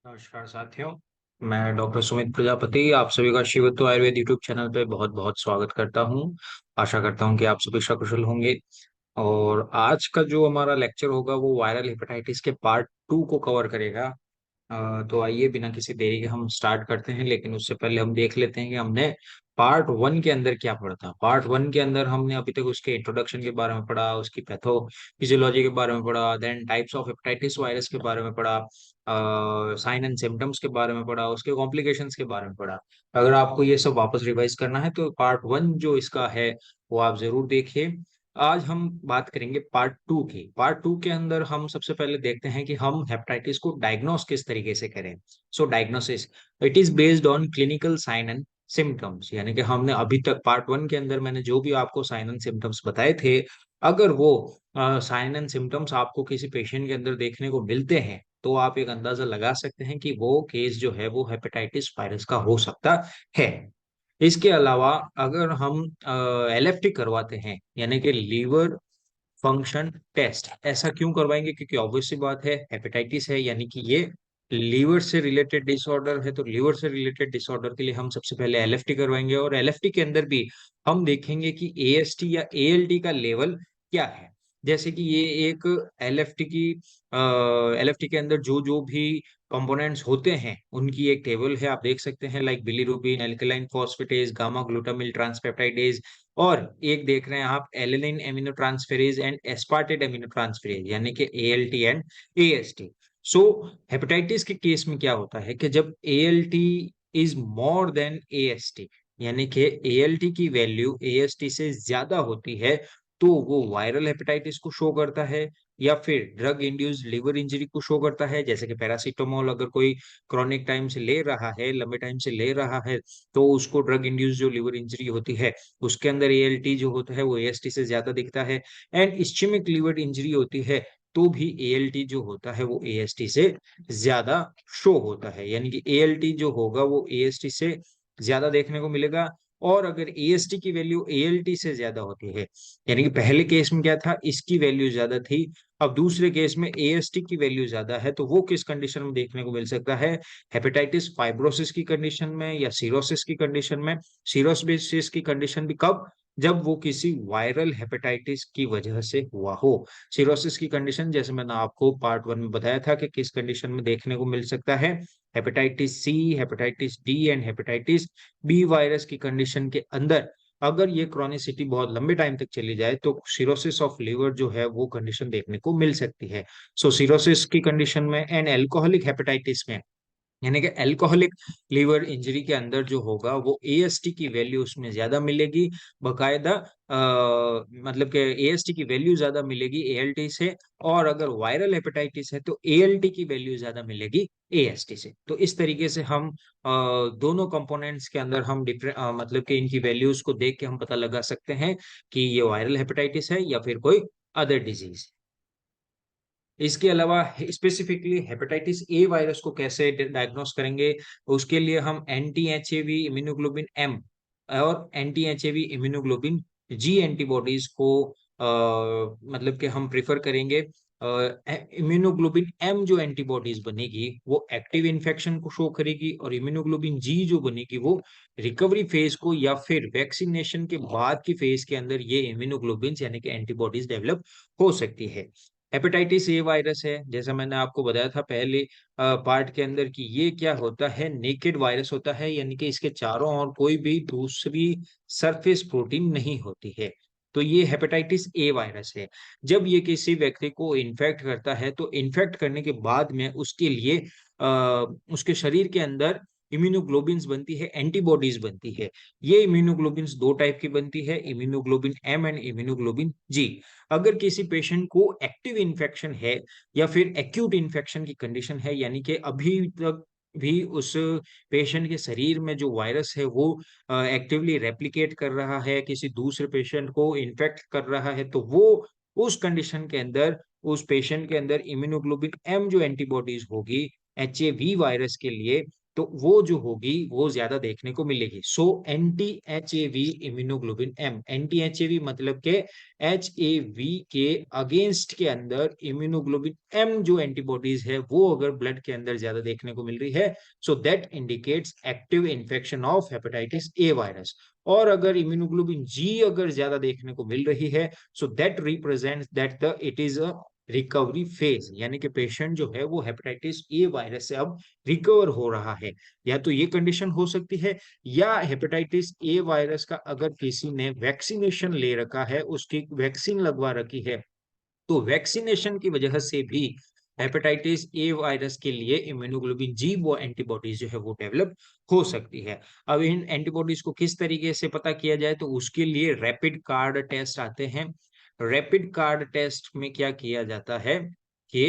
नमस्कार साथियों। मैं डॉक्टर सुमित प्रजापति आप सभी का शिवत्व आयुर्वेद यूट्यूब चैनल पे बहुत बहुत स्वागत करता हूँ। आशा करता हूँ कि आप सभी सकुशल होंगे। और आज का जो हमारा लेक्चर होगा वो वायरल हेपेटाइटिस के पार्ट 2 को कवर करेगा। तो आइए बिना किसी देरी के हम स्टार्ट करते हैं, लेकिन उससे पहले हम देख लेते हैं कि हमने पार्ट 1 के अंदर क्या पढ़ा था। पार्ट 1 के अंदर हमने अभी तक उसके इंट्रोडक्शन के बारे में पढ़ा, उसकी पैथोफिजियोलॉजी के बारे में पढ़ा, then types of hepatitis virus के बारे में पढ़ा, साइन एंड सिम्टम्स के बारे में पढ़ा, उसके कॉम्प्लिकेशंस के बारे में पढ़ा। अगर आपको ये सब वापस रिवाइज करना है तो पार्ट 1 जो इसका है वो आप जरूर देखिए। आज हम बात करेंगे पार्ट 2 की। पार्ट 2 के अंदर हम सबसे पहले देखते हैं कि हम हेपेटाइटिस को डायग्नोस किस तरीके से करें। So diagnosis it is based on clinical sign and symptoms, यानी कि हमने अभी तक पार्ट 1 के अंदर मैंने जो भी आपको साइन एंड सिम्टम्स बताए थे, अगर वो साइन एंड सिम्टम्स आपको किसी पेशेंट के अंदर देखने को मिलते हैं तो आप एक अंदाजा लगा सकते हैं कि वो केस जो है वो हेपेटाइटिस वायरस का हो सकता है। इसके अलावा अगर हम एलएफटी करवाते हैं, यानी कि लीवर फंक्शन टेस्ट, ऐसा क्यों करवाएंगे? क्योंकि ऑब्वियस सी बात है, हेपेटाइटिस है यानी कि ये लीवर से रिलेटेड डिसऑर्डर है। तो लीवर से रिलेटेड डिसऑर्डर के लिए हम सबसे पहले एलएफटी करवाएंगे, और एलएफटी के अंदर भी हम देखेंगे कि एएसटी या एएलटी का लेवल क्या है। जैसे कि ये एक एलएफटी के अंदर जो जो भी कंपोनेंट्स होते हैं उनकी एक टेबल है, आप देख सकते हैं, like bilirubin, alkaline phosphatase, gamma glutamyl transpeptidase, और एक देख रहे हैं आप alanine amino transferase and aspartate amino transferase, यानी कि ALT and AST. So hepatitis के केस में क्या होता है कि जब ALT is more than AST, यानी कि एएलटी की वैल्यू एएसटी से ज्यादा होती है, तो वो वायरल हेपेटाइटिस को शो करता है, या फिर ड्रग इंड्यूस्ड लिवर इंजरी को शो करता है। जैसे कि पैरासीटामोल अगर कोई क्रॉनिक टाइम से ले रहा है, लंबे टाइम से ले रहा है, तो उसको ड्रग इंड्यूस्ड जो लिवर इंजरी होती है उसके अंदर एएलटी जो होता है वो एएसटी से ज्यादा दिखता है। एंड इस्चेमिक लिवर इंजरी होती है तो भी एएलटी जो होता है वो एएसटी से ज्यादा शो होता है, यानी कि एएलटी जो होगा वो एएसटी से ज्यादा देखने को मिलेगा। और अगर एएसटी की वैल्यू एएलटी से ज्यादा होती है, यानी कि पहले केस में क्या था, इसकी वैल्यू ज्यादा थी, अब दूसरे केस में एएसटी की वैल्यू ज्यादा है, तो वो किस कंडीशन में देखने को मिल सकता है? हेपेटाइटिस फाइब्रोसिस की कंडीशन में या सीरोसिस की कंडीशन में। सीरोसिस की कंडीशन भी कब? जब वो किसी वायरल हेपेटाइटिस की वजह से हुआ हो। सीरोसिस की कंडीशन जैसे मैंने आपको पार्ट 1 में बताया था कि किस कंडीशन में देखने को मिल सकता है, hepatitis C, hepatitis D and hepatitis B virus की कंडीशन के अंदर अगर ये क्रॉनिसिटी बहुत लंबे टाइम तक चली जाए तो सिरोसिस ऑफ लिवर जो है वो कंडीशन देखने को मिल सकती है। सो सिरोसिस की कंडीशन में एंड एल्कोहलिक हेपेटाइटिस में, यानी कि अल्कोहलिक लिवर इंजरी के अंदर जो होगा वो एएसटी की वैल्यू उसमें ज्यादा मिलेगी, बकायदा मतलब कि एएसटी की वैल्यू ज्यादा मिलेगी एएलटी से। और अगर वायरल हेपेटाइटिस है तो एएलटी की वैल्यू ज्यादा मिलेगी एएसटी से। तो इस तरीके से हम दोनों कंपोनेंट्स के अंदर हम डिफरेंट मतलब कि इनकी वैल्यूज को देख के हम पता लगा सकते हैं कि ये वायरल हेपेटाइटिस है या फिर कोई अदर डिजीज। इसके अलावा स्पेसिफिकली हेपेटाइटिस ए वायरस को कैसे डायग्नोस करेंगे? उसके लिए हम एंटी एचएवी इम्यूनोग्लोबिन एम और एंटी एचएवी इम्यूनोग्लोबिन जी एंटीबॉडीज को मतलब कि हम प्रेफर करेंगे। इम्यूनोग्लोबिन एम जो एंटीबॉडीज बनेगी वो एक्टिव इन्फेक्शन को शो करेगी, और इम्यूनोग्लोबिन जी जो बनेगी वो रिकवरी फेज को या फिर वैक्सीनेशन के बाद की फेज के अंदर ये इम्यूनोग्लोबिन यानी कि एंटीबॉडीज डेवलप हो सकती है। हेपेटाइटिस ए वायरस है, जैसा मैंने आपको बताया था पहले पार्ट के अंदर, कि ये क्या होता है, नेकेड वायरस होता है, यानी कि इसके चारों ओर कोई भी दूसरी सरफेस प्रोटीन नहीं होती है। तो ये हेपेटाइटिस ए वायरस है। जब ये किसी व्यक्ति को इन्फेक्ट करता है तो इन्फेक्ट करने के बाद में उसके लिए उसके शरीर के अंदर इम्यूनोग्लोबिन्स बनती है, एंटीबॉडीज बनती है। ये इम्यूनोग्लोबिन्स दो टाइप की बनती है, इम्यूनोग्लोबिन एम एंड इम्यूनोग्लोबिन जी। अगर किसी पेशेंट को एक्टिव इन्फेक्शन है या फिर एक्यूट इन्फेक्शन की कंडीशन है, यानी कि अभी तक भी उस पेशेंट के शरीर में जो वायरस है वो एक्टिवली रेप्लिकेट कर रहा है, किसी दूसरे पेशेंट को इन्फेक्ट कर रहा है, तो वो उस कंडीशन के अंदर उस पेशेंट के अंदर इम्यूनोग्लोबिन एम जो एंटीबॉडीज होगी एचएवी वायरस के लिए, तो वो जो होगी वो ज्यादा देखने को मिलेगी। So anti HAV immunoglobin M, anti HAV मतलब के एचएवी के अगेंस्ट के अंदर इम्यूनोग्लोबिन एम जो एंटीबॉडीज है वो अगर ब्लड के अंदर ज्यादा देखने को मिल रही है, so that indicates active infection of hepatitis A virus. और अगर इम्यूनोग्लोबिन जी अगर ज्यादा देखने को मिल रही है, so that represents that the it is a recovery phase, यानी कि पेशेंट जो है वो हेपेटाइटिस ए वायरस से अब रिकवर हो रहा है। या तो ये कंडीशन हो सकती है, या हेपेटाइटिस ए वायरस का अगर किसी ने वैक्सीनेशन ले रखा है, उसकी वैक्सीन लगवा रखी है, तो वैक्सीनेशन की वजह से भी हेपेटाइटिस ए वायरस के लिए इम्यूनोग्लोबिन जी वो एंटीबॉडीज जो है वो डेवलप हो सकती है। अब इन एंटीबॉडीज को किस तरीके से पता किया जाए, तो उसके लिए रैपिड कार्ड टेस्ट आते हैं। रैपिड कार्ड टेस्ट में क्या किया जाता है कि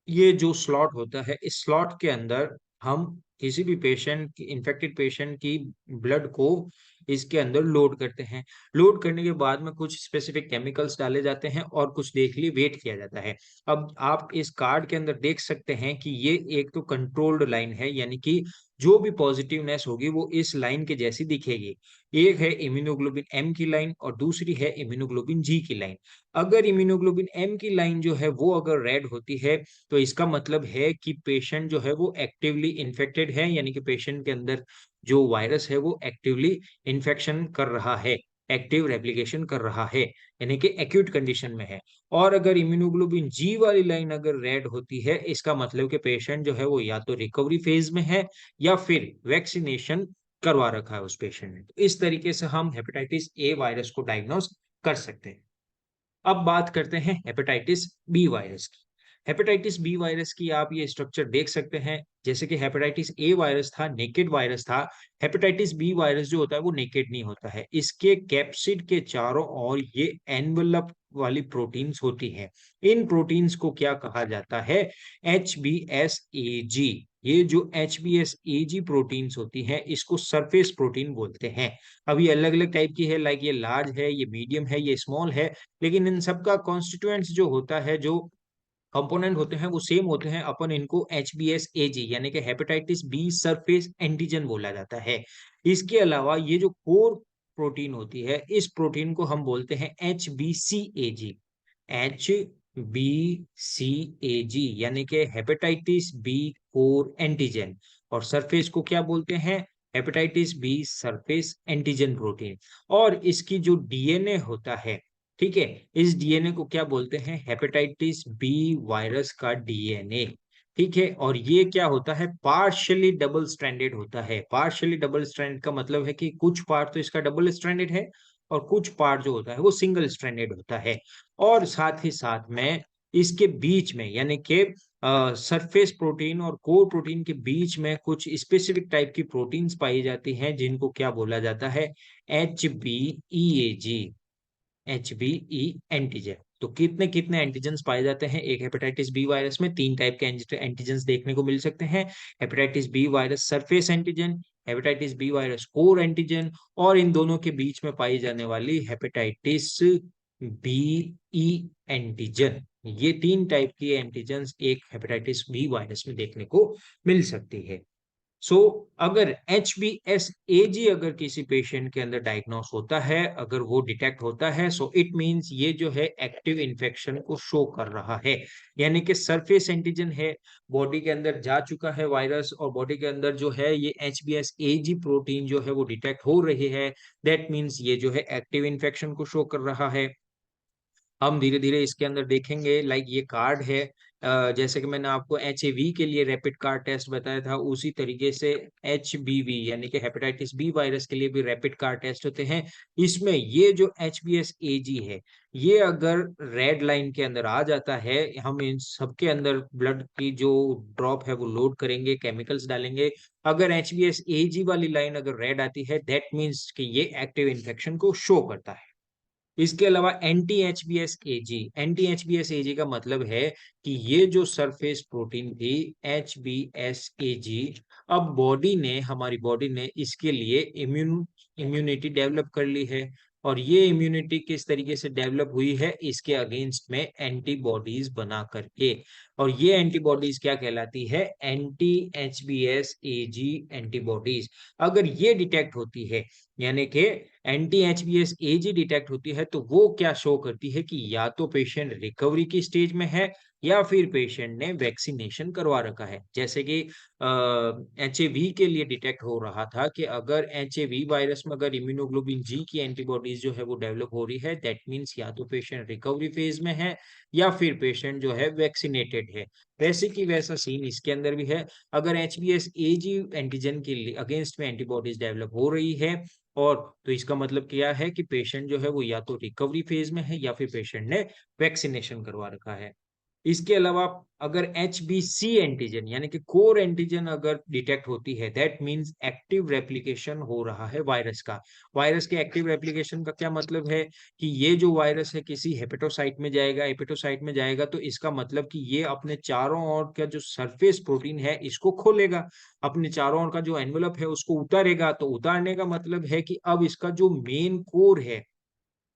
ये जो स्लॉट होता है, इस स्लॉट के अंदर हम किसी भी पेशेंट की, इन्फेक्टेड पेशेंट की ब्लड को इसके अंदर लोड करते हैं। लोड करने के बाद में कुछ स्पेसिफिक केमिकल्स डाले जाते हैं और कुछ देर के लिए वेट किया जाता है। अब आप इस कार्ड के अंदर देख सकते हैं कि ये एक तो कंट्रोल्ड लाइन है, यानी कि जो भी पॉजिटिवनेस होगी वो इस लाइन के जैसी दिखेगी। एक है इम्यूनोग्लोबिन एम की लाइन और दूसरी है इम्यूनोग्लोबिन जी की लाइन। अगर इम्यूनोग्लोबिन एम की लाइन जो है वो अगर रेड होती है, तो इसका मतलब है कि पेशेंट जो है वो एक्टिवली इन्फेक्टेड है, यानी कि पेशेंट के अंदर जो वायरस है वो एक्टिवली इन्फेक्शन कर रहा है, एक्टिव रेप्लिकेशन कर रहा है, यानी कि एक्यूट कंडीशन में है। और अगर इम्यूनोग्लोबिन जी वाली लाइन अगर रेड होती है, इसका मतलब कि पेशेंट जो है वो या तो रिकवरी फेज में है या फिर वैक्सीनेशन करवा रखा है उस पेशेंट ने। तो इस तरीके से हम हेपेटाइटिस ए वायरस को डायग्नोस कर सकते हैं। अब बात करते हैं हेपेटाइटिस बी वायरस की। हेपेटाइटिस बी वायरस की आप ये स्ट्रक्चर देख सकते हैं, जैसे कि हेपेटाइटिस ए वायरस था, नेकेड वायरस था। हेपेटाइटिस बी वायरस जो होता है वो नेकेड नहीं होता है, इसके कैप्सिड के चारों ओर ये एनवेलप वाली प्रोटीन्स होती हैं। इन प्रोटीन्स को क्या कहा जाता है, H B S A G. ये जो H B S A G proteins होती हैं, इसको सरफेस प्रोटीन बोलते हैं। अब ये अलग अलग टाइप की है, लाइक ये लार्ज है, ये मीडियम है, ये स्मॉल है, लेकिन इन सबका कॉन्स्टिट्यूएंट्स जो होता है, जो कंपोनेंट होते हैं वो सेम होते हैं। अपन इनको H B S A G यानी कि हेपेटाइटिस बी सरफेस एंटीजन बोला जाता है। इसके अलावा ये जो कोर प्रोटीन होती है, इस प्रोटीन को हम बोलते हैं H B C A G. H B C A G यानी कि हेपेटाइटिस बी कोर एंटीजन। और सरफेस को क्या बोलते हैं, hepatitis B surface antigen protein. और इसकी जो डीएनए होता है, ठीक है, इस डीएनए को क्या बोलते हैं, हेपेटाइटिस बी वायरस का डीएनए। ठीक है, और ये क्या होता है, पार्शियली डबल स्ट्रैंडेड होता है। पार्शियली डबल स्ट्रैंड का मतलब है कि कुछ पार्ट तो इसका डबल स्ट्रैंडेड है और कुछ पार्ट जो होता है वो सिंगल स्ट्रैंडेड होता है। और साथ ही साथ में इसके बीच में, यानी कि सरफेस प्रोटीन और कोर प्रोटीन के बीच में कुछ स्पेसिफिक टाइप की प्रोटीन्स पाई जाती हैं, जिनको क्या बोला जाता है, एच बी ई ए G, H B E antigen. तो कितने कितने एंटीजन्स पाए जाते हैं एक हेपेटाइटिस बी वायरस में, तीन टाइप के एंटीजन्स देखने को मिल सकते हैं। Hepatitis B virus surface antigen, hepatitis B virus core antigen, और इन दोनों के बीच में पाई जाने वाली हेपेटाइटिस बी ई एंटीजन। ये तीन टाइप की एंटीजन्स एक हेपेटाइटिस बी वायरस में देखने को मिल सकती है। सो अगर एच बी एस ए जी अगर किसी पेशेंट के अंदर डायग्नोस होता है, अगर वो डिटेक्ट होता है, सो इट मींस ये जो है एक्टिव इन्फेक्शन को शो कर रहा है, यानी कि सरफेस एंटीजन है, बॉडी के अंदर जा चुका है वायरस, और बॉडी के अंदर जो है ये H B S A G protein जो है वो डिटेक्ट हो रही है। दैट मीन्स ये जो है एक्टिव इन्फेक्शन को शो कर रहा है। हम धीरे धीरे इसके अंदर देखेंगे, लाइक ये कार्ड है, जैसे कि मैंने आपको एच के लिए रैपिड कार्ड टेस्ट बताया था, उसी तरीके से एच बी वी यानी कि हेपेटाइटिस बी वायरस के लिए भी रैपिड कार्ड टेस्ट होते हैं। इसमें ये जो एच बी एस ए जी है, ये अगर रेड लाइन के अंदर आ जाता है, हम इन सबके अंदर ब्लड की जो ड्रॉप है वो लोड करेंगे, केमिकल्स डालेंगे। अगर एच बी एस ए जी वाली लाइन अगर रेड आती है, दैट मीन्स कि ये एक्टिव इन्फेक्शन को शो करता है। इसके अलावा anti H B S A G, anti H B S A G का मतलब है कि ये जो सरफेस प्रोटीन थी H B S A G, अब बॉडी ने, हमारी बॉडी ने इसके लिए इम्यूनिटी डेवलप कर ली है। और ये इम्यूनिटी किस तरीके से डेवलप हुई है, इसके अगेंस्ट में एंटीबॉडीज बना करके। और ये एंटीबॉडीज क्या कहलाती है, एंटी एचबीएस एजी एंटीबॉडीज। अगर ये डिटेक्ट होती है, यानी कि एंटी एचबीएस एजी डिटेक्ट होती है, तो वो क्या शो करती है कि या तो पेशेंट रिकवरी की स्टेज में है या फिर पेशेंट ने वैक्सीनेशन करवा रखा है। जैसे कि एचएवी के लिए डिटेक्ट हो रहा था कि अगर एचएवी वायरस में अगर इम्यूनोग्लोबिन जी की एंटीबॉडीज जो है वो डेवलप हो रही है, दैट मींस या तो पेशेंट रिकवरी फेज में है या फिर पेशेंट जो है वैक्सीनेटेड है। वैसे की वैसा सीन इसके अंदर भी है। अगर एचबीएस एजी एंटीजन के लिए अगेंस्ट में एंटीबॉडीज डेवलप हो रही है, और तो इसका मतलब क्या है कि पेशेंट जो है वो या तो रिकवरी फेज में है या फिर पेशेंट ने वैक्सीनेशन करवा रखा है। इसके अलावा अगर एचबीसी एंटीजन यानी कि कोर एंटीजन अगर डिटेक्ट होती है, दैट मींस एक्टिव रेप्लिकेशन हो रहा है वायरस का। वायरस के एक्टिव रेप्लिकेशन का क्या मतलब है कि ये जो वायरस है किसी हेपेटोसाइट में जाएगा, हेपेटोसाइट में जाएगा तो इसका मतलब कि ये अपने चारों ओर का जो सरफेस प्रोटीन है इसको खोलेगा, अपने चारों ओर का जो एनवेलप है उसको उतारेगा। तो उतारने का मतलब है कि अब इसका जो मेन कोर है,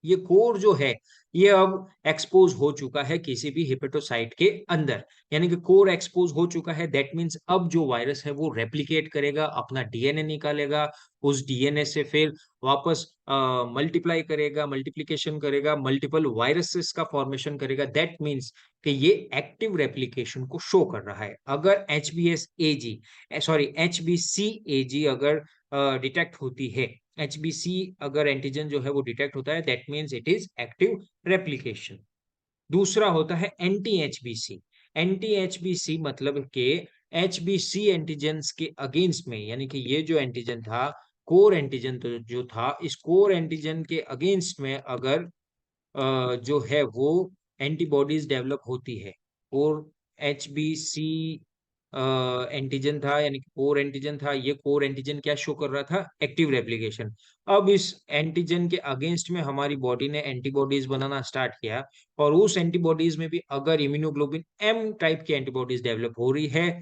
ये कोर जो है ये अब एक्सपोज हो चुका है किसी भी हेपेटोसाइट के अंदर, यानी कि कोर एक्सपोज हो चुका है। दैट मींस अब जो वायरस है वो रेप्लिकेट करेगा, अपना डीएनए निकालेगा, उस डीएनए से फिर वापस मल्टीप्लाई करेगा, मल्टीप्लिकेशन करेगा, मल्टीपल वायरसेस का फॉर्मेशन करेगा। दैट मींस कि ये एक्टिव रेप्लिकेशन को शो कर रहा है। अगर एचबीसी एजी अगर डिटेक्ट होती है, एचबीसी अगर एंटीजन जो है वो डिटेक्ट होता है, that means it is active replication. दूसरा होता है एंटी एचबीसी। एंटी एचबीसी मतलब के एचबीसी एंटीजेंस के अगेंस्ट में, यानी कि ये जो एंटीजन था, कोर एंटीजन तो जो था, इस कोर एंटीजन के अगेंस्ट में अगर जो है वो एंटीबॉडीज डेवलप होती है। और एचबीसी एंटीजन था, यानी कि कोर एंटीजन था, ये कोर एंटीजन क्या शो कर रहा था, एक्टिव रेप्लिकेशन। अब इस एंटीजन के अगेंस्ट में हमारी बॉडी ने एंटीबॉडीज बनाना स्टार्ट किया, और उस एंटीबॉडीज में भी अगर इम्यूनोग्लोबिन एम टाइप की एंटीबॉडीज डेवलप हो रही है,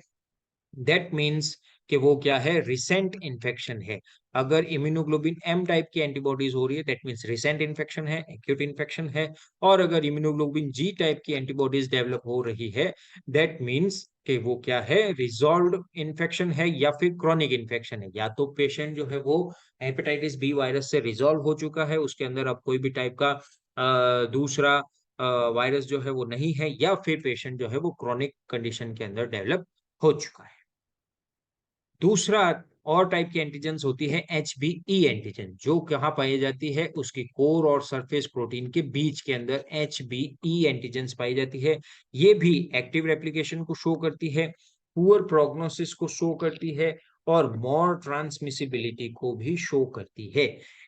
दैट मीन्स कि वो क्या है, रिसेंट इन्फेक्शन है। अगर इम्यूनोग्लोबिन एम टाइप की एंटीबॉडीज हो रही है, दैट मीन्स रिसेंट इन्फेक्शन है, एक्यूट इन्फेक्शन है। और अगर इम्यूनोग्लोबिन जी टाइप की एंटीबॉडीज डेवलप हो रही है, दैट मीन्स कि वो क्या है, रिजॉल्व्ड इन्फेक्शन है या फिर क्रॉनिक इन्फेक्शन है। या तो पेशेंट जो है वो हेपेटाइटिस बी वायरस से रिजॉल्व हो चुका है, उसके अंदर अब कोई भी टाइप का दूसरा वायरस जो है वो नहीं है, या फिर पेशेंट जो है वो क्रॉनिक कंडीशन के अंदर डेवलप हो चुका है। दूसरा और टाइप की एंटीजेंस होती है एचबीई एंटीजन, जो कहाँ पाई जाती है, उसकी कोर और सरफेस प्रोटीन के बीच के अंदर एचबीई एंटीजेंस पाई जाती है। ये भी एक्टिव रेप्लिकेशन को शो करती है, पुअर प्रोग्नोसिस को शो करती है, और मोर ट्रांसमिसिबिलिटी को भी शो करती है।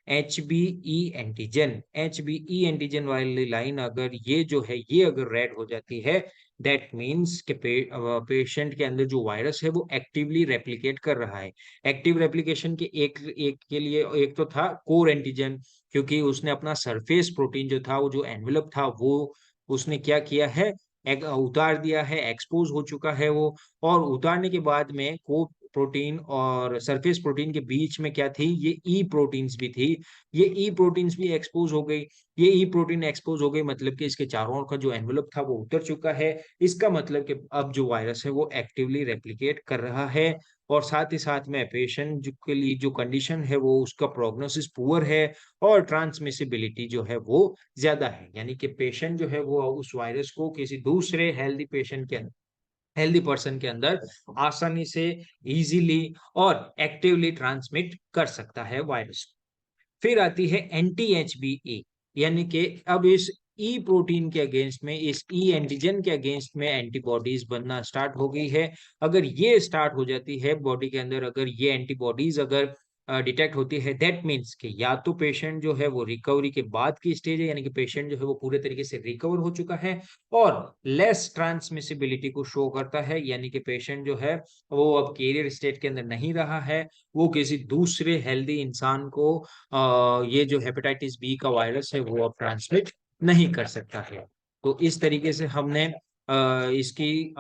एचबीई एंटीजन वाली लाइन अगर ये जो है ये अगर रेड हो जाती है, दैट मीन्स के पेशेंट के अंदर जो वायरस है वो एक्टिवली रेप्लिकेट कर रहा है। एक्टिव रेप्लिकेशन के एक एक के लिए एक तो था कोर एंटीजन, क्योंकि उसने अपना सरफेस प्रोटीन जो था, वो जो एनवेलप था, वो उसने क्या किया है, उतार दिया है, एक्सपोज हो चुका है वो। और उतारने के बाद में को प्रोटीन और सरफेस प्रोटीन के बीच में क्या थी, ये ई प्रोटीन्स भी थी। ये ई प्रोटीन्स भी एक्सपोज हो गई। ये ई प्रोटीन एक्सपोज हो गई मतलब कि इसके चारों ओर का जो एनवेलप था वो उतर चुका है। इसका मतलब कि अब जो वायरस है वो एक्टिवली रेप्लिकेट कर रहा है, और साथ ही साथ में पेशेंट के लिए जो कंडीशन है वो उसका प्रोग्नोसिस पुअर है, और ट्रांसमिसिबिलिटी जो है वो ज्यादा है। यानी कि पेशेंट जो है वो उस वायरस को किसी दूसरे हेल्दी पर्सन के अंदर आसानी से, इजीली और एक्टिवली ट्रांसमिट कर सकता है वायरस। फिर आती है एंटी एचबीई, यानी कि अब इस ई प्रोटीन के अगेंस्ट में, इस ई एंटीजन के अगेंस्ट में एंटीबॉडीज बनना स्टार्ट हो गई है। अगर ये स्टार्ट हो जाती है बॉडी के अंदर, अगर ये एंटीबॉडीज अगर डिटेक्ट होती है, दैट मीन्स कि या तो पेशेंट जो है वो रिकवरी के बाद की स्टेज है, यानी कि पेशेंट जो है वो पूरे तरीके से रिकवर हो चुका है, और लेस ट्रांसमिसिबिलिटी को शो करता है, यानी कि पेशेंट जो है वो अब कैरियर स्टेट के अंदर नहीं रहा है, वो किसी दूसरे हेल्दी इंसान को ये जो हेपेटाइटिस बी का वायरस है वो अब ट्रांसमिट नहीं कर सकता है। तो इस तरीके से हमने इसकी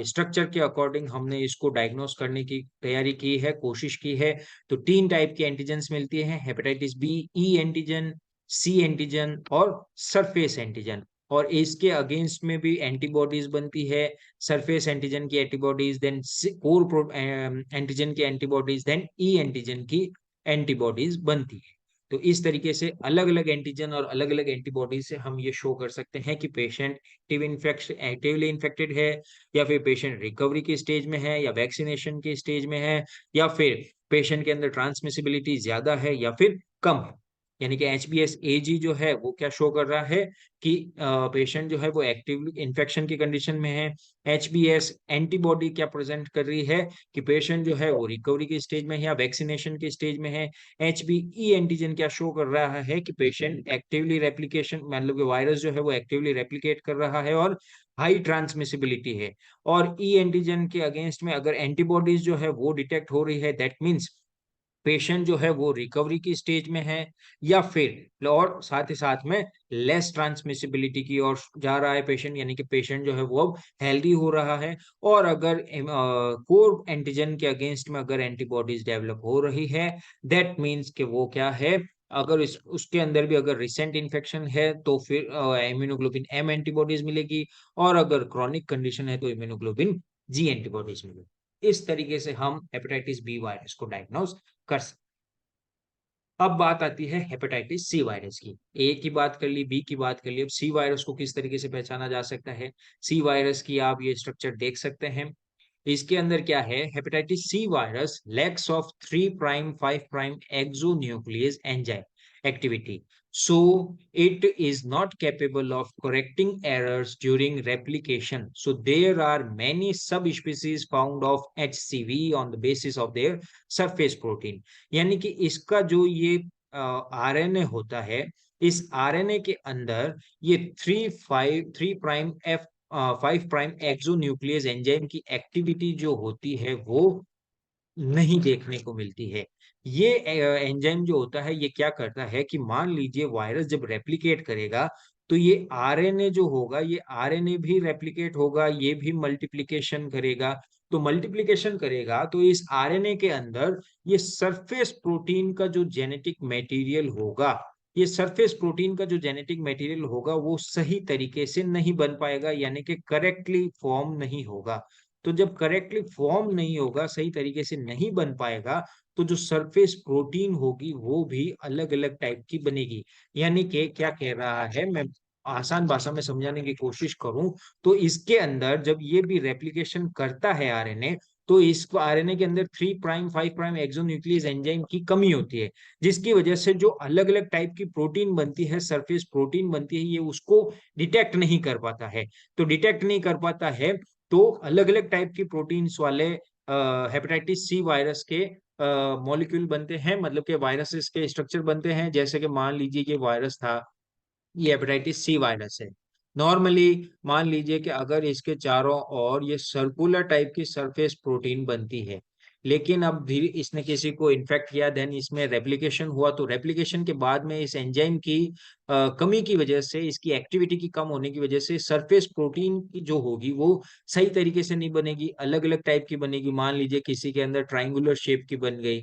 स्ट्रक्चर के अकॉर्डिंग हमने इसको डायग्नोस करने की तैयारी की है, कोशिश की है। तो तीन टाइप की एंटीजेंस मिलती हैं, hepatitis B E antigen, C antigen और सरफेस एंटीजन, और इसके अगेंस्ट में भी एंटीबॉडीज बनती है। सरफेस एंटीजन की एंटीबॉडीज, देन कोर एंटीजन की एंटीबॉडीज, देन ई एंटीजन की एंटीबॉडीज बनती है। तो इस तरीके से अलग अलग एंटीजन और अलग अलग एंटीबॉडीज से हम ये शो कर सकते हैं कि पेशेंट एक्टिवली इन्फेक्टेड है, या फिर पेशेंट रिकवरी की स्टेज में है, या वैक्सीनेशन की स्टेज में है, या फिर पेशेंट के अंदर ट्रांसमिसिबिलिटी ज्यादा है या फिर कम है। यानी कि HBsAg जो है वो क्या शो कर रहा है कि पेशेंट जो है वो एक्टिव इन्फेक्शन की कंडीशन में है। HBs एंटीबॉडी क्या प्रेजेंट कर रही है कि पेशेंट जो है वो रिकवरी की स्टेज में है या वैक्सीनेशन की स्टेज में है। HBe एंटीजन क्या शो कर रहा है कि पेशेंट एक्टिवली रेप्लिकेशन, मतलब कि वायरस जो है वो एक्टिवली रेप्लिकेट कर रहा है और हाई ट्रांसमिसिबिलिटी है। और ई एंटीजन के अगेंस्ट में अगर एंटीबॉडीज जो है वो डिटेक्ट हो रही है, दैट मीन्स पेशेंट जो है वो रिकवरी की स्टेज में है, या फिर और साथ ही साथ में लेस ट्रांसमिसिबिलिटी की ओर जा रहा है पेशेंट, यानी कि पेशेंट जो है वो अब हेल्दी हो रहा है। और अगर कोर एंटीजन के अगेंस्ट में अगर एंटीबॉडीज डेवलप हो रही है, दैट मीन्स कि वो क्या है, अगर उसके अंदर भी अगर रिसेंट इन्फेक्शन है तो फिर इम्यूनोग्लोबिन एम एंटीबॉडीज मिलेगी, और अगर क्रॉनिक कंडीशन है तो इम्यूनोग्लोबिन जी एंटीबॉडीज मिलेगी। इस तरीके से हम हेपेटाइटिस बी वायरस को डायग्नोज कर सकते। अब बात आती है हेपेटाइटिस सी वायरस की। ए की बात कर ली, बी की बात कर ली, अब सी वायरस को किस तरीके से पहचाना जा सकता है। सी वायरस की आप ये स्ट्रक्चर देख सकते हैं। इसके अंदर क्या है, hepatitis C virus lacks of 3 prime 5 prime exonuclease enzyme activity, so it is not capable of correcting errors during replication. So there are many subspecies found of HCV on the basis of their surface protein. यानी कि इसका जो ये RNA होता है, इस RNA के अंदर ये 3 prime F 5 prime exonuclease enzyme की एक्टिविटी जो होती है वो नहीं देखने को मिलती है। ये एंजाइम जो होता है ये क्या करता है कि मान लीजिए वायरस जब रेप्लिकेट करेगा, तो ये आरएनए जो होगा, ये आरएनए भी रेप्लिकेट होगा, ये भी मल्टीप्लिकेशन करेगा। तो मल्टीप्लिकेशन करेगा तो इस आरएनए के अंदर ये सरफेस प्रोटीन का जो जेनेटिक मटेरियल होगा, ये सरफेस प्रोटीन का जो जेनेटिक मटेरियल होगा वो सही तरीके से नहीं बन पाएगा, यानी कि करेक्टली फॉर्म नहीं होगा। तो जब करेक्टली फॉर्म नहीं होगा, सही तरीके से नहीं बन पाएगा, तो जो सरफेस प्रोटीन होगी वो भी अलग अलग टाइप की बनेगी। यानी कि क्या कह रहा है, मैं आसान भाषा में समझाने की कोशिश करूं, तो इसके अंदर जब ये भी रेप्लिकेशन करता है आरएनए, तो इस आरएनए के अंदर 3 प्राइम 5 प्राइम एक्सोन्यूक्लियस एंजाइम की कमी होती है, जिसकी वजह से जो अलग अलग टाइप की प्रोटीन बनती है, सरफेस प्रोटीन बनती है, ये उसको डिटेक्ट नहीं कर पाता है। तो डिटेक्ट नहीं कर पाता है, तो अलग अलग टाइप की प्रोटीन्स वाले हेपेटाइटिस सी वायरस के मॉलिक्यूल बनते हैं, मतलब के वायरसेस के स्ट्रक्चर बनते हैं। जैसे कि मान लीजिए ये वायरस था, ये हेपेटाइटिस सी वायरस है। नॉर्मली मान लीजिए कि अगर इसके चारों ओर ये सर्कुलर टाइप की सरफेस प्रोटीन बनती है, लेकिन अब धीरे इसने किसी को इन्फेक्ट किया, देन इसमें रेप्लिकेशन हुआ, तो रेप्लिकेशन के बाद में इस एंजाइम की कमी की वजह से, इसकी एक्टिविटी की कम होने की वजह से सरफेस प्रोटीन की जो होगी वो सही तरीके से नहीं बनेगी, अलग अलग टाइप की बनेगी। मान लीजिए किसी के अंदर ट्राइंगुलर शेप की बन गई,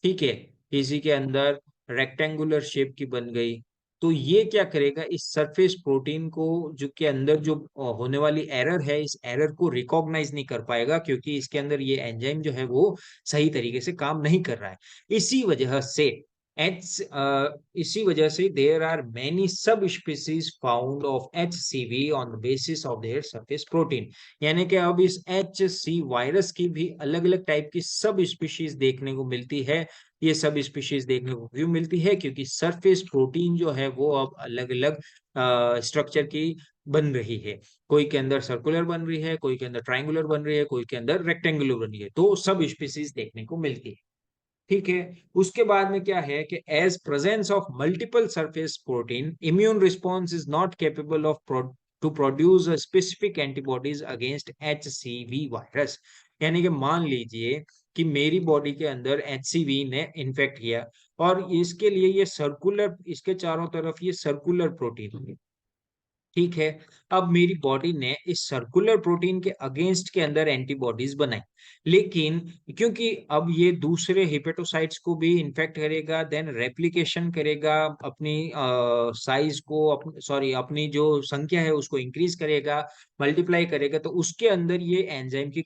ठीक है, किसी के अंदर रेक्टेंगुलर शेप की बन गई। तो ये क्या करेगा, इस सरफेस प्रोटीन को जो के अंदर जो होने वाली एरर है, इस एरर को रिकॉग्नाइज नहीं कर पाएगा, क्योंकि इसके अंदर ये एंजाइम जो है वो सही तरीके से काम नहीं कर रहा है। इसी वजह से इसी वजह से there are many sub species found of HCV on the basis of their surface protein. यानी कि अब इस HC वायरस की भी अलग अलग टाइप की सब स्पीशीज देखने को मिलती है। ये सब स्पीशीज देखने को क्यों मिलती है, क्योंकि सरफेस प्रोटीन जो है वो अब अलग अलग स्ट्रक्चर की बन रही है। कोई के अंदर सर्कुलर बन रही है, कोई के अंदर ट्राइंगुलर बन रही है, कोई के अंदर रेक्टेंगुलर बन रही है, तो सब स्पीशीज देखने को मिलती है। ठीक है, उसके बाद में क्या है कि as presence of multiple surface protein, immune response is not capable of to produce specific antibodies against HCV virus. यानी कि मान लीजिए कि मेरी बॉडी के अंदर HCV ने इन्फेक्ट किया, और इसके लिए ये सर्कुलर, इसके चारों तरफ ये सर्कुलर प्रोटीन है, ठीक है। अब मेरी बॉडी ने इस सर्कुलर प्रोटीन के अगेंस्ट के अंदर एंटीबॉडीज बनाई, लेकिन क्योंकि अब ये दूसरे हिपेटोसाइट्स को भी इन्फेक्ट करेगा, देन रेप्लिकेशन करेगा, अपनी साइज को, सॉरी, अपनी जो संख्या है उसको इंक्रीज करेगा, मल्टीप्लाई करेगा, तो उसके अंदर ये एंजाइम की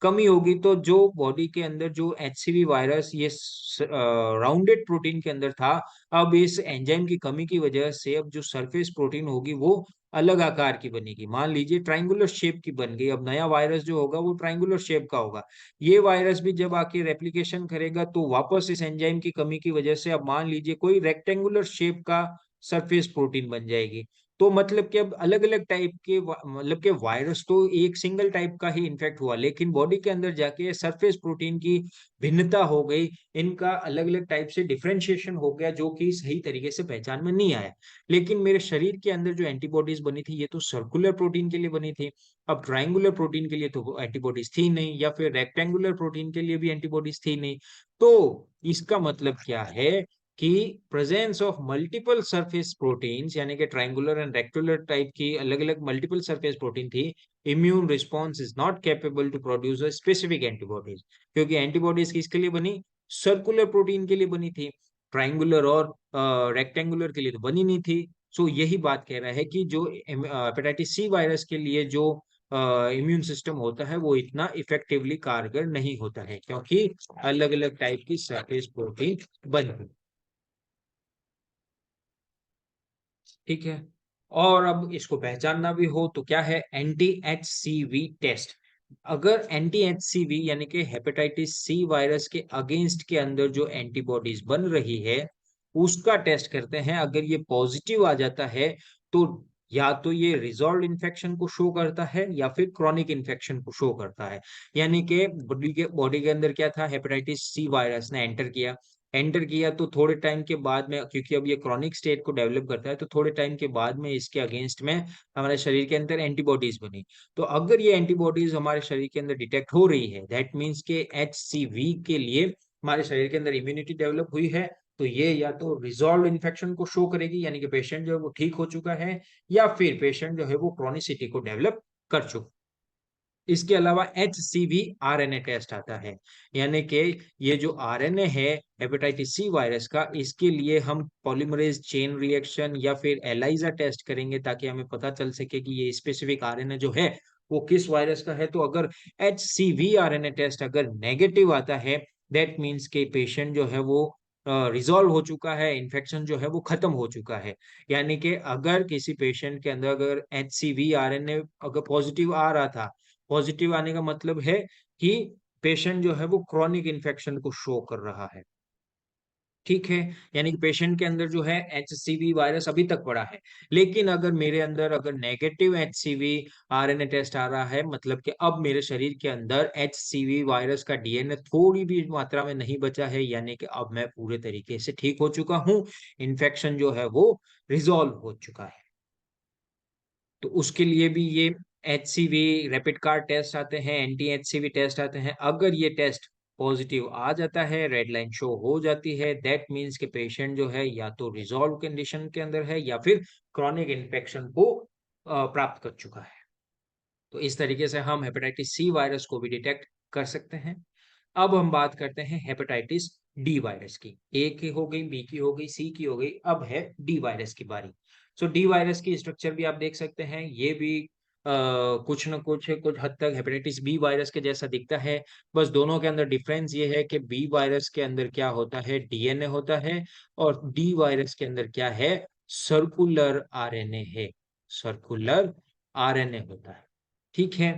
कमी होगी तो जो बॉडी के अंदर जो एचसीवी वायरस ये राउंडेड प्रोटीन के अंदर था, अब इस एंजाइम की कमी की वजह से अब जो सरफेस प्रोटीन होगी वो अलग आकार की बनेगी। मान लीजिए ट्रायंगुलर शेप की बन गई। अब नया वायरस जो होगा वो ट्रायंगुलर शेप का होगा। ये वायरस भी जब आके रेप्लिकेशन करेगा तो वापस इस एंजाइम की कमी की वजह से अब मान लीजिए कोई रेक्टेंगुलर शेप का सरफेस प्रोटीन बन जाएगी। तो मतलब कि अब अलग अलग टाइप के मतलब कि वायरस तो एक सिंगल टाइप का ही इन्फेक्ट हुआ, लेकिन बॉडी के अंदर जाके सरफेस प्रोटीन की भिन्नता हो गई, इनका अलग अलग टाइप से डिफरेंशिएशन हो गया जो कि सही तरीके से पहचान में नहीं आया। लेकिन मेरे शरीर के अंदर जो एंटीबॉडीज बनी थी ये तो सर्कुलर प्रोटीन के लिए बनी थी। अब ट्रायंगुलर प्रोटीन के लिए तो एंटीबॉडीज थी नहीं, या फिर रेक्टेंगुलर प्रोटीन के लिए भी एंटीबॉडीज थी नहीं। तो इसका मतलब क्या है कि presence of multiple surface proteins, यानी कि ट्रायंगुलर एंड रेक्टेंगुलर टाइप की अलग अलग मल्टीपल सरफेस प्रोटीन थी, immune response is not capable to produce a specific antibodies. क्योंकि एंटीबॉडीज किसके लिए बनी? सर्कुलर प्रोटीन के लिए बनी थी, ट्रायंगुलर और रेक्टेंगुलर के लिए तो बनी नहीं थी। सो यही बात कह रहा है कि जो हेपेटाइटिस सी वायरस के लिए जो इम्यून सिस्टम होता है वो इतना इफेक्टिवली कारगर नहीं होता है, क्योंकि अलग अलग टाइप की सरफेस प्रोटीन बनती। ठीक है। और अब इसको पहचानना भी हो तो क्या है? Anti HCV test. अगर एंटी एचसीवी यानी कि हेपेटाइटिस सी वायरस के अगेंस्ट के अंदर जो एंटीबॉडीज बन रही है उसका टेस्ट करते हैं, अगर ये पॉजिटिव आ जाता है तो या तो ये रिजॉल्व इन्फेक्शन को शो करता है या फिर क्रॉनिक इन्फेक्शन को शो करता है। यानी कि बॉडी के अंदर क्या था? हेपेटाइटिस सी वायरस ने एंटर किया तो थोड़े टाइम के बाद में, क्योंकि अब ये क्रॉनिक स्टेट को डेवलप करता है, तो थोड़े टाइम के बाद में इसके अगेंस्ट में हमारे शरीर के अंदर एंटीबॉडीज बनी। तो अगर ये एंटीबॉडीज हमारे शरीर के अंदर डिटेक्ट हो रही है, दैट मीन्स के एचसीवी के लिए हमारे शरीर के अंदर इम्यूनिटी डेवलप हुई है, तो ये या तो रिजॉल्व इन्फेक्शन को शो करेगी, यानी कि पेशेंट जो है वो ठीक हो चुका है, या फिर पेशेंट जो है वो क्रॉनिसिटी को डेवलप कर चुका। इसके अलावा एचसीवी आरएनए टेस्ट आता है, यानी कि ये जो आरएनए है हेपेटाइटिस सी वायरस का, इसके लिए हम पॉलीमरेज चेन रिएक्शन या फिर एलाइजा टेस्ट करेंगे ताकि हमें पता चल सके कि ये स्पेसिफिक आरएनए जो है वो किस वायरस का है। तो अगर एचसीवी आरएनए टेस्ट अगर नेगेटिव आता है, दैट मीन्स के पेशेंट जो है वो रिजॉल्व हो चुका है, इन्फेक्शन जो है वो खत्म हो चुका है। यानी कि अगर किसी पेशेंट के अंदर अगर एचसीवी आरएनए अगर पॉजिटिव आ रहा था, पॉजिटिव आने का मतलब है कि पेशेंट जो है वो क्रॉनिक इन्फेक्शन को शो कर रहा है। ठीक है। यानी कि पेशेंट के अंदर जो है एचसीवी वायरस अभी तक पड़ा है। लेकिन अगर मेरे अंदर अगर नेगेटिव एचसीवी आरएनए टेस्ट आ रहा है, मतलब कि अब मेरे शरीर के अंदर एचसीवी वायरस का डीएनए थोड़ी भी मात्रा में नहीं बचा है, यानी कि अब मैं पूरे तरीके से ठीक हो चुका हूँ, इन्फेक्शन जो है वो रिजॉल्व हो चुका है। तो उसके लिए भी ये एचसीवी रैपिड कार्ड टेस्ट आते हैं, एंटी एचसीवी टेस्ट आते हैं। अगर ये टेस्ट पॉजिटिव आ जाता है, रेड लाइन शो हो जाती है, दैट मीन्स के पेशेंट जो है या तो रिजॉल्व कंडीशन के अंदर है या फिर क्रॉनिक इन्फेक्शन को प्राप्त कर चुका है। तो इस तरीके से हम हेपेटाइटिस सी वायरस को भी डिटेक्ट कर सकते हैं। अब हम बात करते हैं हेपेटाइटिस डी वायरस की। ए की हो गई, बी की हो गई, सी की हो गई, अब है डी वायरस की बारी। सो डी वायरस की स्ट्रक्चर भी आप देख सकते हैं, ये भी कुछ न कुछ हद तक हेपेटाइटिस बी वायरस के जैसा दिखता है। बस दोनों के अंदर डिफरेंस ये है कि बी वायरस के अंदर क्या होता है? डीएनए होता है, और डी वायरस के अंदर क्या है? सर्कुलर आरएनए है। सर्कुलर आरएनए होता है। ठीक है।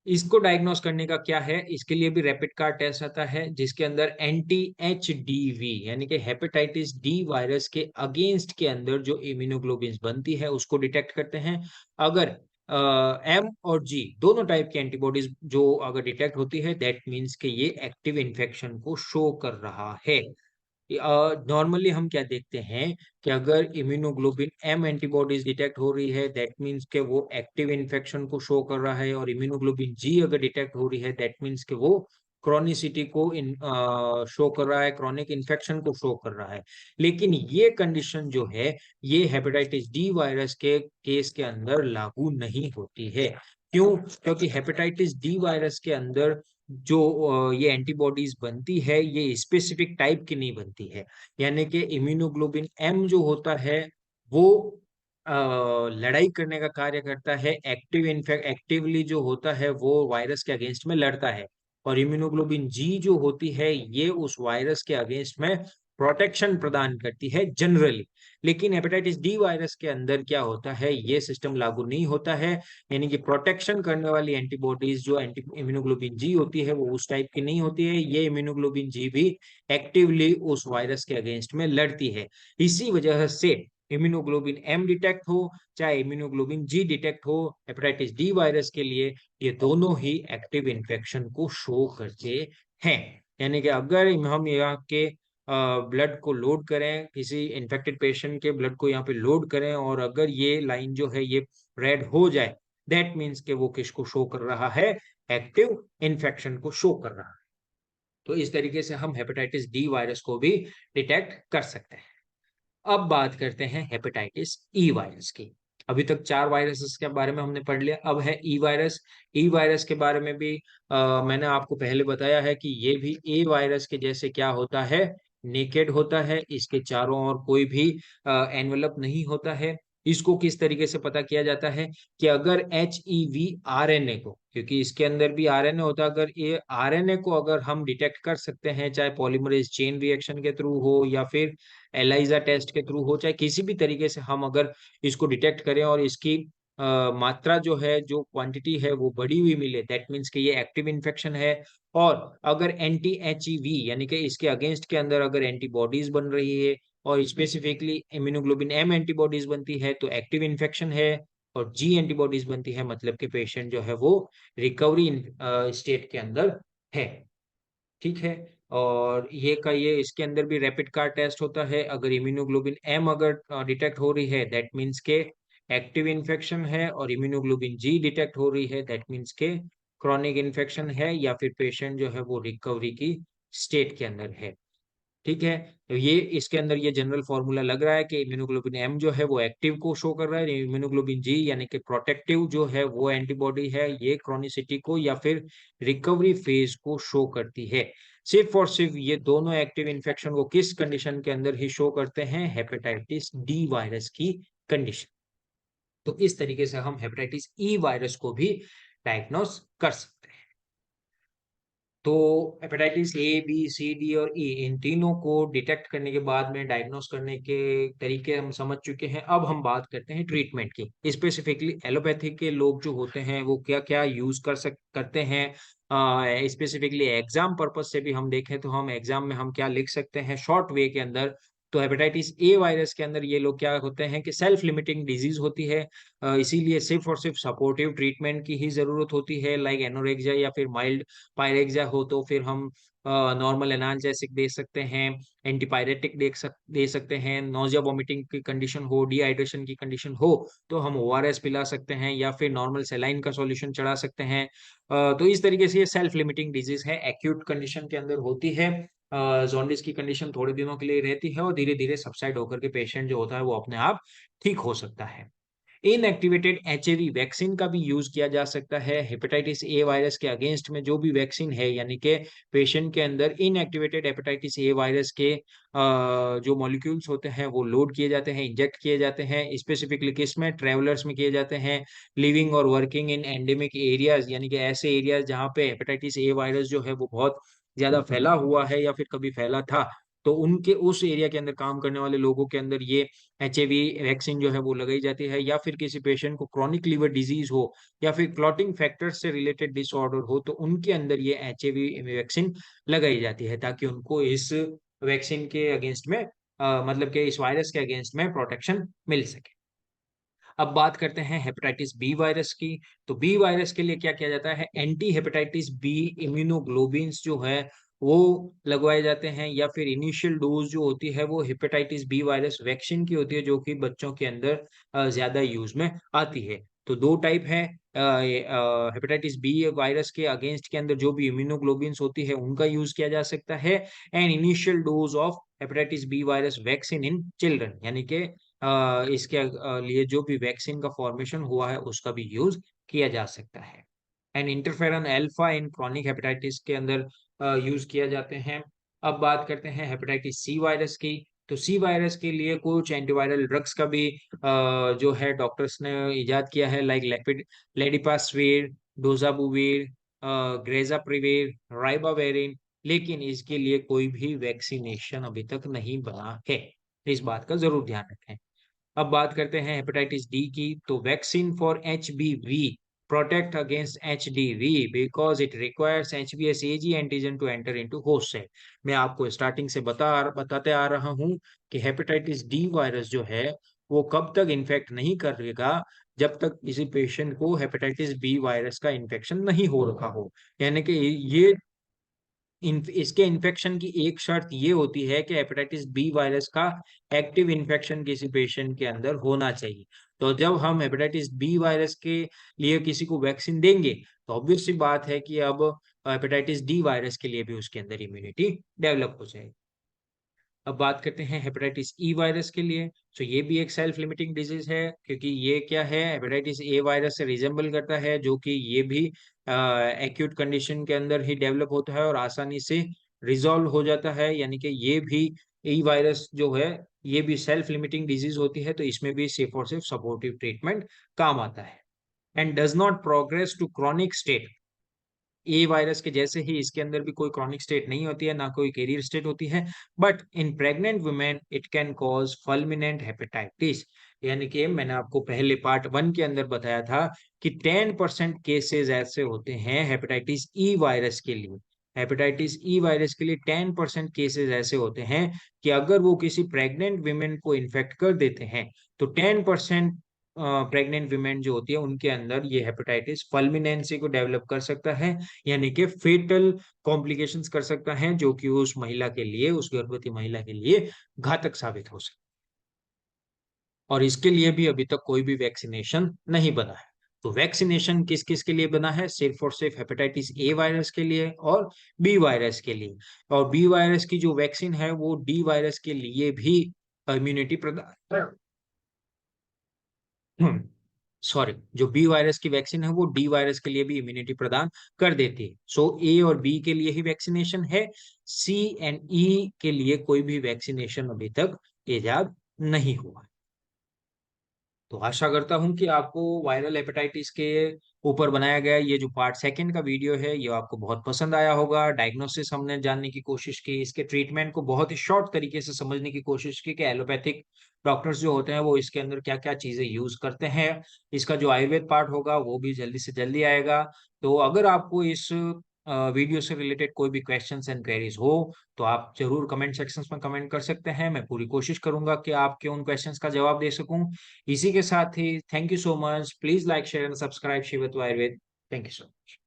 इसको डायग्नोस करने का क्या है? इसके लिए भी रैपिड कार्ड टेस्ट आता है, जिसके अंदर एंटी एच डी वी यानी कि हेपेटाइटिस डी वायरस के अगेंस्ट के अंदर जो इम्यूनोग्लोबिन बनती है उसको डिटेक्ट करते हैं। अगर एम और जी दोनों टाइप की एंटीबॉडीज जो अगर डिटेक्ट होती है, दैट मीन्स कि ये एक्टिव इन्फेक्शन को शो कर रहा है। नॉर्मली हम क्या देखते हैं कि अगर इम्यूनोग्लोबिन एम एंटीबॉडीज डिटेक्ट हो रही है, दैट मीन्स के वो एक्टिव इन्फेक्शन को शो कर रहा है, और इम्यूनोग्लोबिन जी अगर डिटेक्ट हो रही है, दैट मीन्स के वो क्रॉनिसिटी को शो कर रहा है, क्रॉनिक इन्फेक्शन को शो कर रहा है। लेकिन ये कंडीशन जो है, ये हेपेटाइटिस डी वायरस के केस के अंदर लागू नहीं होती है। क्यों? क्योंकि हेपेटाइटिस डी वायरस के अंदर जो ये एंटीबॉडीज बनती है, ये स्पेसिफिक टाइप की नहीं बनती है। यानी कि इम्यूनोग्लोबिन एम जो होता है, वो लड़ाई करने का कार्य करता है। एक्टिवली जो होता है वो वायरस के अगेंस्ट में लड़ता है। और इम्यूनोग्लोबिन जी जो होती है, ये उस वायरस के अगेंस्ट में प्रोटेक्शन प्रदान करती है जनरली। लेकिन हेपेटाइटिस डी वायरस के अंदर क्या होता है, ये सिस्टम लागू नहीं होता है। यानी कि प्रोटेक्शन करने वाली एंटीबॉडीज जो एंटी इम्यूनोग्लोबिन जी होती है, वो उस टाइप की नहीं होती है। ये इम्यूनोग्लोबिन जी भी एक्टिवली उस वायरस के अगेंस्ट में लड़ती है। इसी वजह से इम्यूनोग्लोबिन एम डिटेक्ट हो चाहे इम्यूनोग्लोबिन जी डिटेक्ट हो, हेपेटाइटिस डी वायरस के लिए ये दोनों ही एक्टिव इन्फेक्शन को शो करते हैं। यानी कि अगर हम यहाँ के ब्लड को लोड करें, किसी इन्फेक्टेड पेशेंट के ब्लड को यहाँ पे लोड करें, और अगर ये लाइन जो है ये रेड हो जाए, दैट मीन्स कि वो किसको शो कर रहा है, एक्टिव इन्फेक्शन को शो कर रहा है। तो इस तरीके से हम हेपेटाइटिस डी वायरस को भी डिटेक्ट कर सकते हैं। अब बात करते हैं हेपेटाइटिस ई वायरस की। अभी तक 4 वायरसेस के बारे में हमने पढ़ लिया, अब है ई वायरस। ई वायरस के बारे में भी मैंने आपको पहले बताया है कि ये भी ए वायरस के जैसे क्या होता है, नेकेड होता है। इसके चारों ओर कोई भी एनवेलप नहीं होता है। इसको किस तरीके से पता किया जाता है कि अगर एचईवी आरएनए को, क्योंकि इसके अंदर भी आरएनए होता है, अगर ये आरएनए को अगर हम डिटेक्ट कर सकते हैं, चाहे पॉलीमरेज चेन रिएक्शन के थ्रू हो या फिर एलाइजा टेस्ट के थ्रू हो, चाहे किसी भी तरीके से हम अगर इसको डिटेक्ट करें और इसकी मात्रा जो है, जो क्वांटिटी है वो बढ़ी हुई मिले, दैट मीन्स कि ये एक्टिव इन्फेक्शन है। और अगर एंटी एचईवी यानी कि इसके अगेंस्ट के अंदर अगर एंटीबॉडीज बन रही है और स्पेसिफिकली इम्यूनोग्लोबिन एम एंटीबॉडीज बनती है तो एक्टिव इन्फेक्शन है। और जी एंटीबॉडीज बनती है मतलब कि पेशेंट जो है वो रिकवरी स्टेट के अंदर है। ठीक है। और ये इसके अंदर भी रैपिड कार टेस्ट होता है। अगर इम्यूनोग्लोबिन एम अगर डिटेक्ट हो रही है, दैट मीन्स के एक्टिव इन्फेक्शन है। और इम्यूनोग्लोबिन जी डिटेक्ट हो रही है, दैट मीन्स के क्रॉनिक इन्फेक्शन है, या फिर पेशेंट जो है वो रिकवरी की स्टेट के अंदर है। ठीक है। तो ये इसके अंदर ये जनरल फॉर्मूला लग रहा है कि इम्यूनोग्लोबिन एम जो है वो एक्टिव को शो कर रहा है, इम्यूनोग्लोबिन जी यानी कि प्रोटेक्टिव जो है वो एंटीबॉडी है, ये क्रॉनिसिटी को या फिर रिकवरी फेज को शो करती है। सिर्फ और सिर्फ ये दोनों एक्टिव इन्फेक्शन को किस कंडीशन के अंदर ही शो करते हैं, हेपेटाइटिस डी वायरस की कंडीशन। तो इस तरीके से हम हेपेटाइटिस ई वायरस को भी डायग्नोस कर सकते हैं। तो hepatitis A B C D और ई, इन तीनों को डिटेक्ट करने के बाद में डायग्नोस करने के तरीके हम समझ चुके हैं। अब हम बात करते हैं ट्रीटमेंट की। स्पेसिफिकली एलोपैथी के लोग जो होते हैं वो क्या क्या यूज करते हैं। स्पेसिफिकली एग्जाम पर्पज से भी हम देखें तो हम एग्जाम में हम क्या लिख सकते हैं शॉर्ट वे के अंदर। तो हेपेटाइटिस ए वायरस के अंदर ये लोग क्या होते हैं कि सेल्फ लिमिटिंग डिजीज होती है। इसीलिए सिर्फ और सिर्फ सपोर्टिव ट्रीटमेंट की ही जरूरत होती है, लाइक एनोरेक्सिया या फिर माइल्ड पायरेक्सिया हो तो फिर हम नॉर्मल एनाल्जेसिक दे सकते हैं, एंटीपायरेटिक दे सकते हैं। नोजिया वोमिटिंग की कंडीशन हो, डिहाइड्रेशन की कंडीशन हो तो हम ओआरएस पिला सकते हैं या फिर नॉर्मल सेलाइन का सॉल्यूशन चढ़ा सकते हैं। तो इस तरीके से ये सेल्फ लिमिटिंग डिजीज है, एक्यूट कंडीशन के अंदर होती है। जॉन्डिस की कंडीशन थोड़े दिनों के लिए रहती है और धीरे धीरे सबसाइड होकर के पेशेंट जो होता है वो अपने आप ठीक हो सकता है। इनएक्टिवेटेड एचआईवी वैक्सीन का भी यूज किया जा सकता है हेपेटाइटिस ए वायरस के अगेंस्ट में। जो भी वैक्सीन है यानी कि पेशेंट के अंदर इनएक्टिवेटेड हेपेटाइटिस ए वायरस के जो मॉलिक्यूल्स होते हैं वो लोड किए जाते हैं, इंजेक्ट किए जाते हैं। स्पेसिफिकली किस में, ट्रेवलर्स में किए जाते हैं, लिविंग और वर्किंग इन एंडेमिक एरियाज, यानी कि ऐसे एरियाज जहाँ पे हेपेटाइटिस ए वायरस जो है वो बहुत ज्यादा फैला हुआ है या फिर कभी फैला था, तो उनके उस एरिया के अंदर काम करने वाले लोगों के अंदर ये एचआईवी वैक्सीन जो है वो लगाई जाती है। या फिर किसी पेशेंट को क्रॉनिक लीवर डिजीज हो या फिर क्लॉटिंग फैक्टर्स से रिलेटेड डिसऑर्डर हो तो उनके अंदर ये एचआईवी वैक्सीन लगाई जाती है ताकि उनको इस वैक्सीन के अगेंस्ट में मतलब कि इस वायरस के अगेंस्ट में प्रोटेक्शन मिल सके। अब बात करते हैं हेपेटाइटिस बी वायरस की। तो बी वायरस के लिए क्या किया जाता है, एंटी हेपेटाइटिस बी इम्यूनोग्लोबिन्स जो है वो लगवाए जाते हैं, या फिर इनिशियल डोज जो होती है वो हेपेटाइटिस बी वायरस वैक्सीन की होती है जो कि बच्चों के अंदर ज्यादा यूज में आती है। तो दो टाइप है हेपेटाइटिस बी वायरस के अगेंस्ट के अंदर जो भी इम्यूनोग्लोबिन्स होती है उनका यूज किया जा सकता है, and initial dose of hepatitis B virus vaccine in children, यानी कि इसके लिए जो भी वैक्सीन का फॉर्मेशन हुआ है उसका भी यूज किया जा सकता है। And interferon alpha in chronic hepatitis के अंदर यूज किया जाते हैं। अब बात करते हैं हेपेटाइटिस सी वायरस की। तो सी वायरस के लिए कुछ एंटीवायरल ड्रग्स का भी जो है डॉक्टर्स ने इजाद किया है, लाइक लेपिड लेडिपास्वीर, डोजाबुवीर, ग्रेजाप्रिविर, राइबावेरिन, लेकिन इसके लिए कोई भी वैक्सीनेशन अभी तक नहीं बना है, इस बात का जरूर ध्यान रखें। अब बात करते हैं हेपेटाइटिस डी की। तो vaccine for HBV protect against HDV because it requires HBS AG antigen to enter into host cell. मैं आपको स्टार्टिंग से बताते आ रहा हूं कि हेपेटाइटिस डी वायरस जो है वो कब तक इन्फेक्ट नहीं करेगा जब तक किसी पेशेंट को हेपेटाइटिस बी वायरस का इन्फेक्शन नहीं हो रखा हो। यानी कि ये इसके इन्फेक्शन की एक शर्त ये होती है कि हेपेटाइटिस बी वायरस का एक्टिव इन्फेक्शन किसी पेशेंट के अंदर होना चाहिए। तो जब हम हेपेटाइटिस बी वायरस के लिए किसी को वैक्सीन देंगे तो ऑब्वियस सी बात है कि अब हेपेटाइटिस डी वायरस के लिए भी उसके अंदर इम्यूनिटी डेवलप हो जाएगी। अब बात करते हैं हेपेटाइटिस ई वायरस के लिए। तो ये भी एक सेल्फ लिमिटिंग डिजीज है, क्योंकि ये क्या है, हेपेटाइटिस ए वायरस से रिजेंबल करता है, जो कि ये भी एक्यूट कंडीशन के अंदर ही डेवलप होता है और आसानी से रिजॉल्व हो जाता है। यानी कि ये भी ई वायरस जो है ये भी सेल्फ लिमिटिंग डिजीज होती है, तो इसमें भी सिर्फ और सिर्फ सपोर्टिव ट्रीटमेंट काम आता है। And does not progress to chronic state. A virus के जैसे ही इसके अंदर भी कोई क्रॉनिक स्टेट नहीं होती है, ना कोई कैरियर स्टेट होती है, but in pregnant women it can cause fulminant hepatitis. यानी कि मैंने आपको पहले पार्ट 1 के अंदर बताया था कि 10% केसेस ऐसे होते हैं हेपेटाइटिस ई वायरस के लिए। हेपेटाइटिस ई वायरस के लिए 10% केसेस ऐसे होते हैं कि अगर वो किसी प्रेग्नेंट वुमेन को इन्फेक्ट कर देते हैं तो 10% प्रेग्नेंट वुमेन जो होती है उनके अंदर ये हेपेटाइटिस फल्मिनेंसी को डेवलप कर सकता है, यानी कि फेटल कॉम्प्लिकेशंस कर सकता है, जो कि उस महिला के लिए, उस गर्भवती महिला के लिए घातक साबित हो सकता है। और इसके लिए भी अभी तक कोई भी वैक्सीनेशन नहीं बना है। तो वैक्सीनेशन किस किस के लिए बना है? सिर्फ और सिर्फ हेपेटाइटिस ए वायरस के लिए और बी वायरस के लिए। और बी वायरस की जो वैक्सीन है वो डी वायरस के लिए भी इम्यूनिटी प्रदान सॉरी, जो बी वायरस की वैक्सीन है वो डी वायरस के लिए भी इम्यूनिटी प्रदान कर देती है। सो ए और बी के लिए ही वैक्सीनेशन है, सी एंड ई के लिए कोई भी वैक्सीनेशन अभी तक इजाद नहीं हुआ। तो आशा करता हूं कि आपको वायरल हेपेटाइटिस के ऊपर बनाया गया ये जो पार्ट सेकंड का वीडियो है ये आपको बहुत पसंद आया होगा। डायग्नोसिस हमने जानने की कोशिश की, इसके ट्रीटमेंट को बहुत ही शॉर्ट तरीके से समझने की कोशिश की कि एलोपैथिक डॉक्टर्स जो होते हैं वो इसके अंदर क्या क्या चीजें यूज करते हैं। इसका जो आयुर्वेद पार्ट होगा वो भी जल्दी से जल्दी आएगा। तो अगर आपको इस वीडियो से रिलेटेड कोई भी क्वेश्चंस एंड क्वेरीज हो तो आप जरूर कमेंट सेक्शंस में कमेंट कर सकते हैं। मैं पूरी कोशिश करूंगा कि आपके उन क्वेश्चंस का जवाब दे सकूं। इसी के साथ ही thank you so much. Please like share and subscribe Shivatva Ayurveda. Thank you so much.